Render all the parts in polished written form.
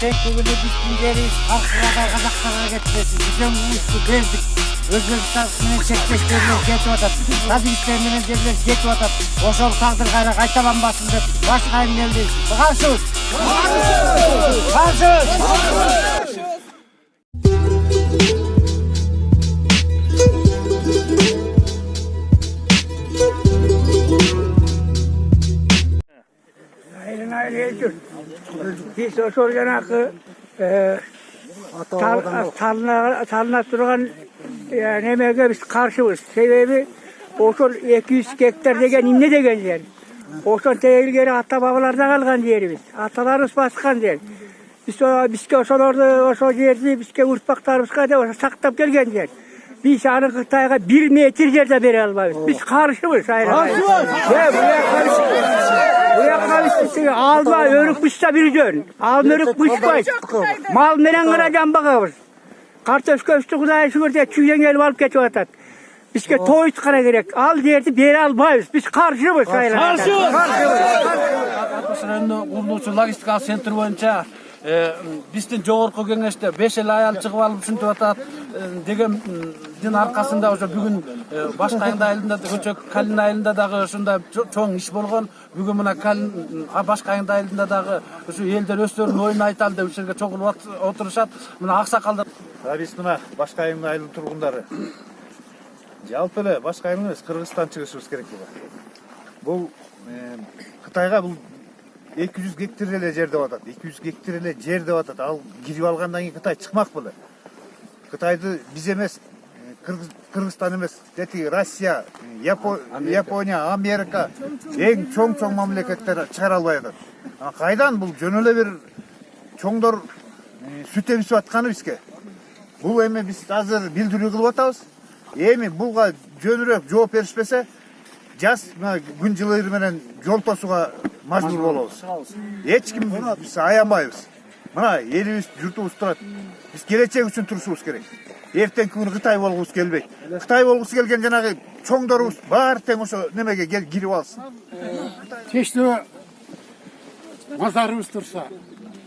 tek bugünü bitmeyeceğiz. Halklara Kazakistan'a getireceğiz. Bizim bu işi verdik. Özbekistan sınırı çekmeşlerine geçip atat. Tacikistan menajerler geçip atat. Oşol taqdir kayra kaytalanmasın dep başkayın geldi. Karşıyız. Karşıyız. Aylin biz oşol janakı talına turgan nemege biz karşıyız. Sebebi oşol 200 hektar degen ne degen yer. Oşol teyilgeri ata babalardan kalgan yerimiz. Atalarımız baskan yer. Bizke oşolordu, oşol yerdi, bizke urpaklarımızga da saktap gelgen yer. Biz anı Kıtayga 1 metre yerde beri almayız. Biz karşıyız. Karşıyız. Buraya karıştırsın. Alma örük büşte bir dön. Alma örük büşmeyiz. Mal menen kıracan bakıyoruz. Kartoş köştü kudaya şükürde çüyen gelip alıp geçiyor atat. Bizke toy çıkara gerek. Al derdi beri almayız. Biz karşıyız. Karşıyız. Atmosferinde kuruluşu logistika sentri boyunca bizden jogorku kengеште 5 el ayal çıkıp alıp şuntup atat degендин arkasında ошо бүгүн Башкайын айылында көчөк Калин айылында дагы ушундай чоң иш болгон. Бүгүн мына Башкайын айылында дагы ушу элдер өздөрүнүн оюн айталы деп ушерге чогулуп отурушат. Мына аксакалдар. Биз мына Башкайын айылы тургундары жалпы эле Башкайын эмес, Кыргызстан чыгышыбыз керек бул. Кытайга бул 200 гектар эле жер деп атат. 200 гектар эле жер деп атат. Ал кирип алгандан кийин Кытай чыкмак беле. Кытайды биз эмес, Кыргызстан эмес, Россия, Япония, Америка эң чоң мамлекеттер чыгара албай атат. Кайдан бул жөн эле бир чоңдор сүт эмисип атканы бизге. Бул эми биз азыр билдирүү кылып атабыз. Эми булга жөнүрөөк жооп беришпесе, жаз күн жылыыр менен жол тосууга мажбур болобуз. Эч ким биз аянбайбыз. Мына элибиз, журтубуз турат. Биз келечек үчүн турушубуз керек. Эртеңки күнү Кытай болгубуз келбейт. Кытай болгусу келген жанагы чоңдорубуз баары тең ошо немеге кирип алсын. Тиштүү мазарыбыз турса,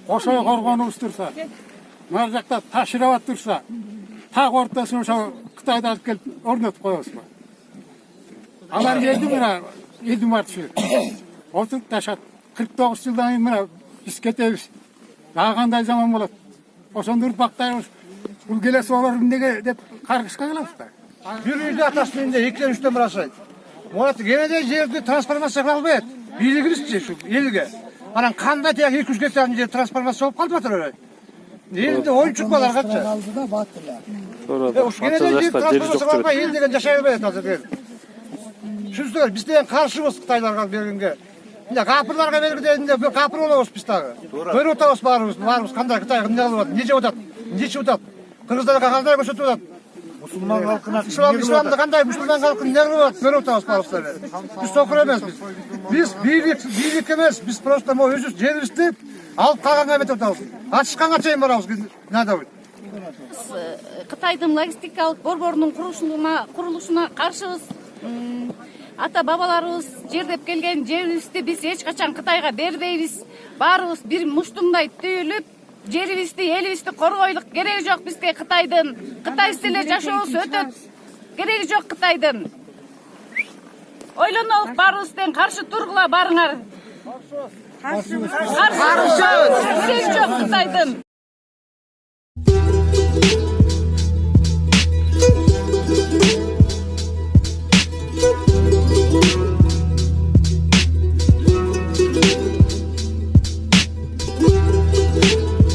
ошо коргонубуз турса, мына жакта Таширабад турса, так ортосуна ошо Кытайды алып келип орнотуп коебузбу? Алар келди мына элдин башы. Отуруп ташат. 49 жылдан кийин мына биз кетебиз. Дагы кандай заман болот? Ошондо урпактарыбыз бул келесі олар эмнеге деп каргышка калабыз да. Бир үйдө атасынын үйүндө 2-3төн бир ашайт. Мурат кенеде жерди трансформация кыла албайт. Бийлигибизчи ушу элге. Анан кандай тияк 200 гектардың жер трансформация болуп калып атыр эле. Элде оюнчук баларгачы. Алдыда баттылар. Ушу кенеде жер трансформация кыла албай эл деген жашай албайт азыр. Түздөр биз деген каршыбыз Кытайларга бергенге. Мына капырларга бергенде бир капыр болобуз биз дагы. Көрүп атабыз баарыбыз кандай Кытайга эмне кылып атат, не жеп атат, не ичип атат. Кыргыздарга кандай көрсөтүп атат. Мусулман калкына исламды кандай мусулман калкын не кылып атат, көрүп атабыз баарыбыз. Биз сокур эмеспиз. Биз бийлик эмес, биз просто могу өзүбүз жерибизди алып калганга эметип атабыз. Ачышканга чейин барабыз. Надабы. Кытайдын логистикалык борборунун курулушуна каршыбыз. Ата бабаларыбыз жердеп келген жерибизди биз эч качан Кытайга бербейбиз. Баарыбыз бир муштумдай түйүлүп, жерибизди, элибизди коргойлук. Кереги жок бизге Кытайдын. Кытайсыз эле жашообуз өтөт. Кереги жок Кытайдын. Ойлонолук, баарыбыз тең каршы тургула барыңар. Каршы. Кереги жок Кытайдын.